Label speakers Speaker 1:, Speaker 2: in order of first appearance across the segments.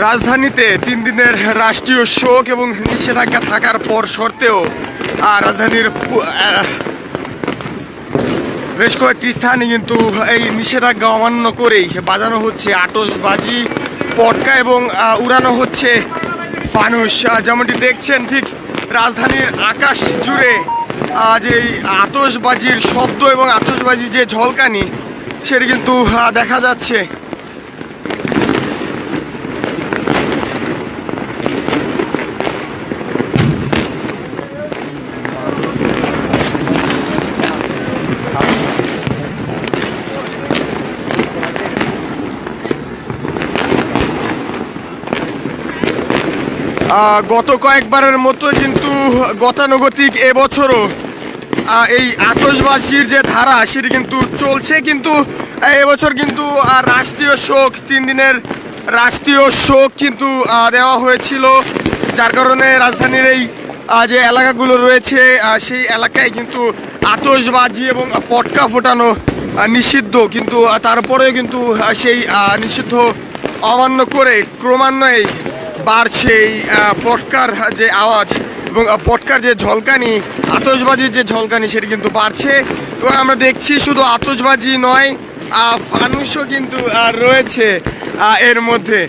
Speaker 1: রাজধানীতে 3 দিনের রাষ্ট্রীয় শোক এবং নিষেধাজ্ঞা থাকার পর সত্ত্বেও রাজধানীর বেশ কয়েকটি স্থানে কিন্তু এই নিষেধাজ্ঞা অমান্য করেই বাজানো হচ্ছে আতশবাজি, পটকা এবং উড়ানো হচ্ছে ফানুস। যেমনটি দেখছেন ঠিক রাজধানীর আকাশ জুড়ে যে আতশবাজির শব্দ এবং আতশবাজির যে ঝলকানি সেটি কিন্তু দেখা যাচ্ছে। গত কয়েকবারের মতো কিন্তু গতানুগতিক এবছরও এই আতশবাজির যে ধারা সেটি কিন্তু চলছে, কিন্তু এবছর কিন্তু রাষ্ট্রীয় শোক 3 দিনের রাষ্ট্রীয় শোক কিন্তু দেওয়া হয়েছিল, যার কারণে রাজধানীর এই যে এলাকাগুলো রয়েছে সেই এলাকায় কিন্তু আতশবাজি এবং পটকা ফোটানো নিষিদ্ধ, কিন্তু তারপরেও কিন্তু সেই নিষিদ্ধ অমান্য করে ক্রমান্বয়ে বাড়ছে এই পটকার যে আওয়াজ এবং পটকার যে ঝলকানি, আতশবাজির যে ঝলকানি সেটি কিন্তু বাড়ছে। এবং আমরা দেখছি শুধু আতশবাজি নয়, ফানুসও কিন্তু রয়েছে এর মধ্যে।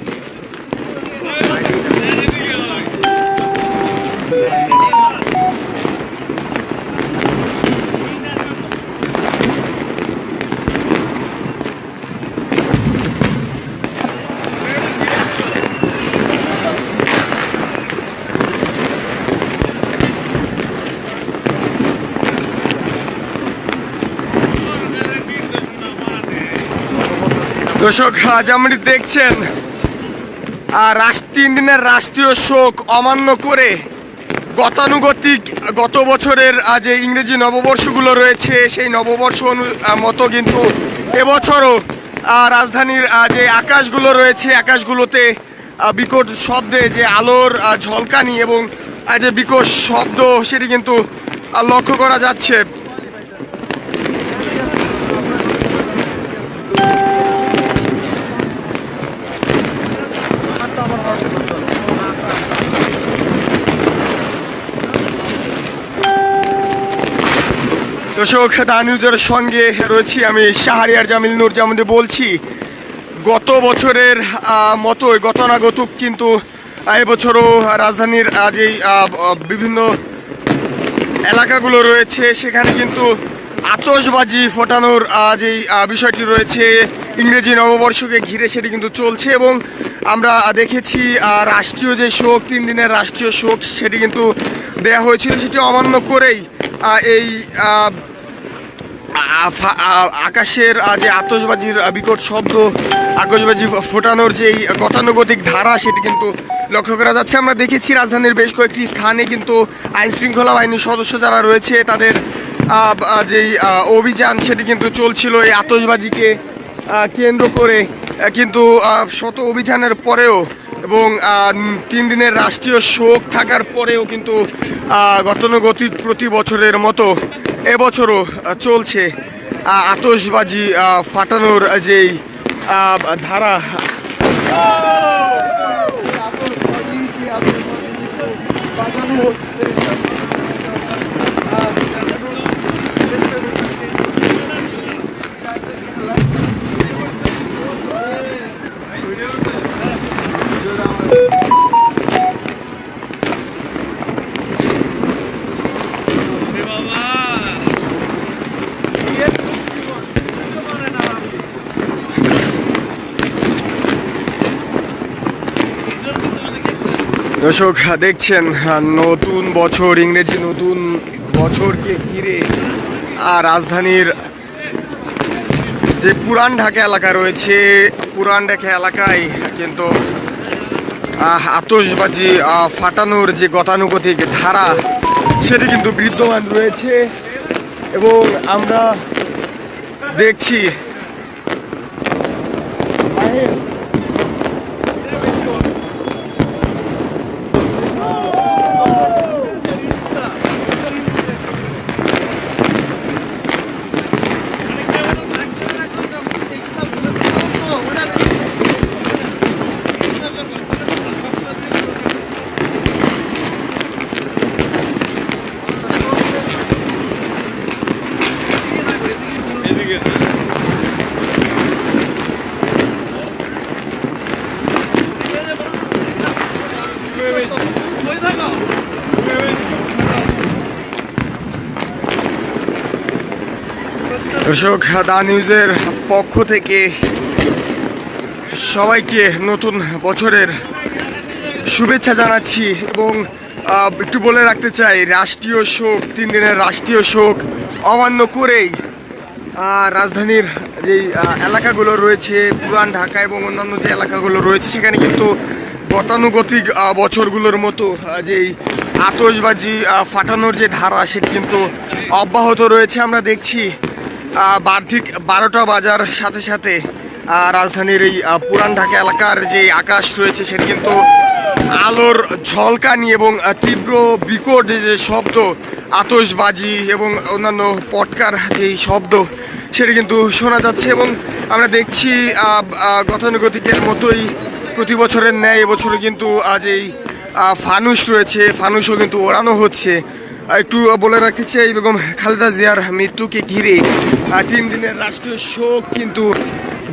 Speaker 1: দর্শক, যেমনটি দেখছেন 3 দিনের রাষ্ট্রীয় শোক অমান্য করে গতানুগতিক গত বছরের যে ইংরেজি নববর্ষগুলো রয়েছে সেই নববর্ষ মতো কিন্তু এবছরও রাজধানীর যে আকাশগুলো রয়েছে আকাশগুলোতে বিকট শব্দে যে আলোর ঝলকানি এবং যে বিকট শব্দ সেটি কিন্তু লক্ষ্য করা যাচ্ছে। দর্শক, দা নিউজের সঙ্গে রয়েছি আমি শাহরিয়ার জামিল নূর। যেমন বলছি, গত বছরের মতোই গতানুগতিক কিন্তু এবছরও রাজধানীর যেই বিভিন্ন এলাকাগুলো রয়েছে সেখানে কিন্তু আতশবাজি ফোটানোর যেই বিষয়টি রয়েছে ইংরেজি নববর্ষকে ঘিরে সেটি কিন্তু চলছে। এবং আমরা দেখেছি রাষ্ট্রীয় যে শোক 3 দিনের রাষ্ট্রীয় শোক সেটি কিন্তু দেয়া হয়েছিল, সেটি অমান্য করেই এই আকাশের যে আতশবাজির বিকট শব্দ, আতশবাজি ফোটানোর যেই গতানুগতিক ধারা সেটি কিন্তু লক্ষ্য করা যাচ্ছে। আমরা দেখেছি রাজধানীর বেশ কয়েকটি স্থানে কিন্তু আইনশৃঙ্খলা বাহিনীর সদস্য যারা রয়েছে তাদের যেই অভিযান সেটি কিন্তু চলছিল এই আতশবাজিকে কেন্দ্র করে, কিন্তু শত অভিযানের পরেও এবং 3 দিনের রাষ্ট্রীয় শোক থাকার পরেও কিন্তু গতানুগতিক প্রতি বছরের মতো এবছরও চলছে আতশবাজি ফাটানোর যেই ধারা। দর্শক, দেখছেন নতুন বছর, ইংরেজি নতুন বছরকে ঘিরে রাজধানীর যে পুরান ঢাকা এলাকা রয়েছে পুরান ঢাকা এলাকায় কিন্তু আতশবাজি ফাটানোর যে গতানুগতিক ধারা সেটি কিন্তু বিদ্যমান রয়েছে। এবং আমরা দেখছি দর্শক, দা নিউজের পক্ষ থেকে সবাইকে নতুন বছরের শুভেচ্ছা জানাচ্ছি এবং একটু বলে রাখতে চাই, রাষ্ট্রীয় শোক, 3 দিনের রাষ্ট্রীয় শোক অমান্য করেই রাজধানীর যেই এলাকাগুলো রয়েছে, পুরান ঢাকা এবং অন্যান্য যে এলাকাগুলো রয়েছে, সেখানে কিন্তু গতানুগতিক বছরগুলোর মতো যেই আতশবাজি ফাটানোর যে ধারা, সেটি কিন্তু অব্যাহত রয়েছে। আমরা দেখছি ঠিক 12টা বাজার সাথে সাথে রাজধানীর এই পুরান ঢাকা এলাকার যে আকাশ রয়েছে, সেটি কিন্তু আলোর ঝলকানি এবং তীব্র বিকট যে শব্দ, আতশবাজি এবং অন্যান্য পটকার যেই শব্দ, সেটি কিন্তু শোনা যাচ্ছে। এবং আমরা দেখছি গতানুগতিকের মতোই প্রতি বছরের ন্যায় এবছরে কিন্তু আজ এই ফানুস রয়েছে, ফানুসও কিন্তু ওড়ানো হচ্ছে। একটু বলে রাখতে চাই, বেগম খালেদা জিয়ার মৃত্যুকে ঘিরে 3 দিনের রাষ্ট্রীয় শোক কিন্তু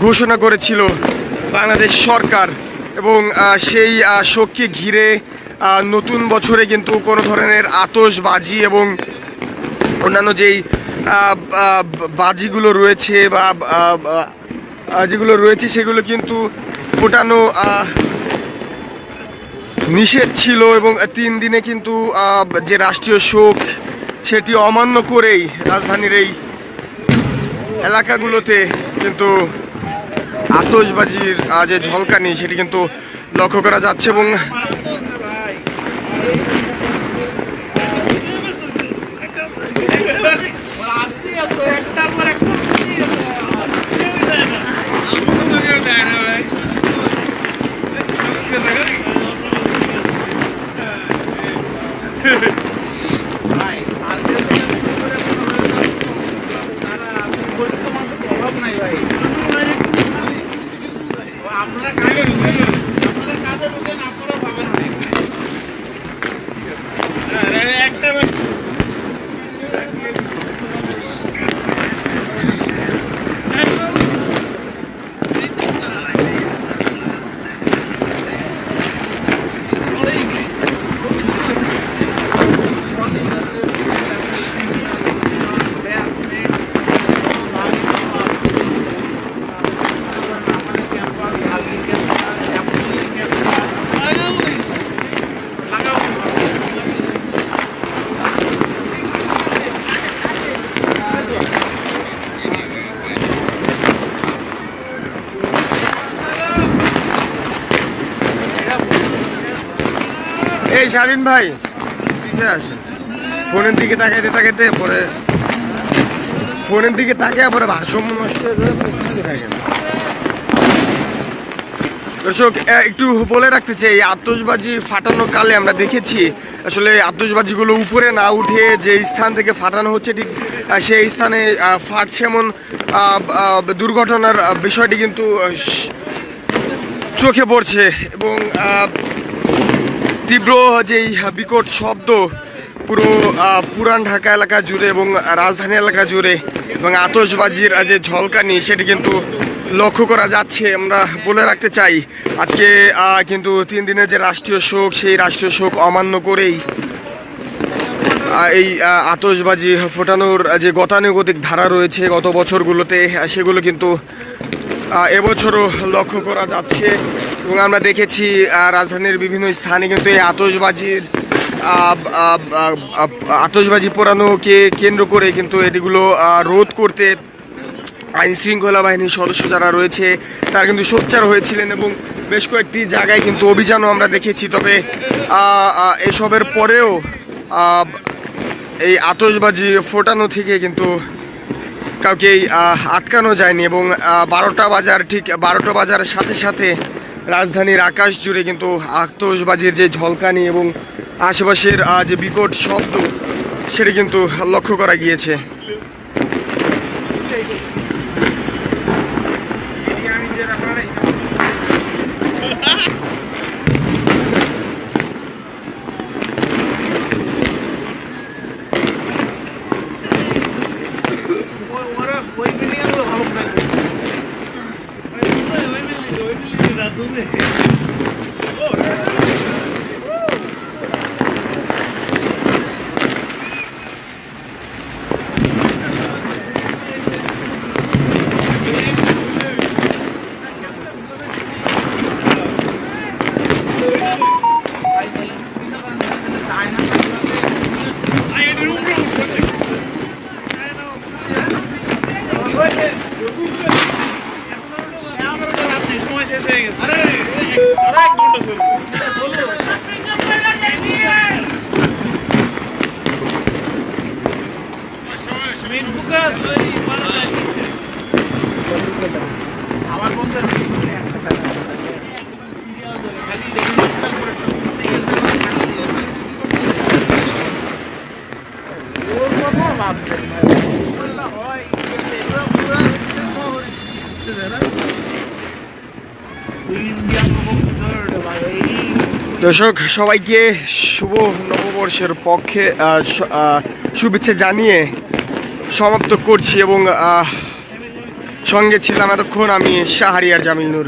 Speaker 1: ঘোষণা করেছিল বাংলাদেশ সরকার এবং সেই শোককে ঘিরে নতুন বছরে কিন্তু কোনো ধরনের আতশবাজি এবং অন্যান্য যেই বাজিগুলো রয়েছে বা যেগুলো রয়েছে, সেগুলো কিন্তু ফোটানো নিষেধ ছিল। এবং 3 দিনে কিন্তু যে রাষ্ট্রীয় শোক, সেটি অমান্য করেই রাজধানীর এই এলাকাগুলোতে কিন্তু আতশবাজির যে ঝলকানি, সেটি কিন্তু লক্ষ্য করা যাচ্ছে। এবং এই শালীন ভাই পিছিয়ে আসেন, ফোনের দিকে তাকাইতে তাকাইতে পরে পরে ভারসাম্য নষ্ট হয়ে যাবে, পিছিয়ে থাকেন। দর্শক, একটু বলে রাখতে চাই, আতশবাজি ফাটানো কালে আমরা দেখেছি আসলে আতশবাজিগুলো উপরে না উঠে যে স্থান থেকে ফাটানো হচ্ছে, ঠিক সেই স্থানে ফাটছে, এমন দুর্ঘটনার বিষয়টি কিন্তু চোখে পড়ছে। এবং তীব্র যেই বিকট শব্দ পুরো পুরান ঢাকা এলাকা জুড়ে এবং রাজধানী এলাকা জুড়ে, এবং আতশবাজির যে ঝলকানি, সেটি কিন্তু লক্ষ্য করা যাচ্ছে। আমরা বলে রাখতে চাই, আজকে কিন্তু 3 দিনের যে রাষ্ট্রীয় শোক, সেই রাষ্ট্রীয় শোক অমান্য করেই এই আতশবাজি ফোটানোর যে গতানুগতিক ধারা রয়েছে গত বছরগুলোতে, সেগুলো কিন্তু এবছরও লক্ষ্য করা যাচ্ছে। এবং আমরা দেখেছি রাজধানীর বিভিন্ন স্থানে কিন্তু এই আতশবাজি পোড়ানোকে কেন্দ্র করে কিন্তু এগুলো রোধ করতে আইন শৃঙ্খলা বাহিনীর সদস্য যারা রয়েছে, তারা কিন্তু সোচ্চার হয়েছিলেন এবং বেশ কয়েকটি জায়গায় কিন্তু অভিযানও আমরা দেখেছি। তবে এসবের পরেও এই আতশবাজি ফোটানো থেকে কিন্তু কাউকেই আটকানো যায়নি। এবং 12টা বাজার, ঠিক 12টা বাজারের সাথে সাথে রাজধানীর আকাশ জুড়ে কিন্তু আতশবাজির যে ঝলকানি এবং আশেপাশের যে বিকট শব্দ, সেটি কিন্তু লক্ষ্য করা গিয়েছে।
Speaker 2: শেষ হয়ে গেছে। আরে এক ঘন্টা চলবে। মেন ফোকাস ওই আমার বন্ধু খালি দেখুন ওর কথা ভাববেন হয়
Speaker 1: দর্শক সবাইকে শুভ নববর্ষের পক্ষে শুভেচ্ছা জানিয়ে সমাপ্ত করছি এবং সঙ্গে ছিলাম এতক্ষণ আমি শাহরিয়ার জামিল নূর।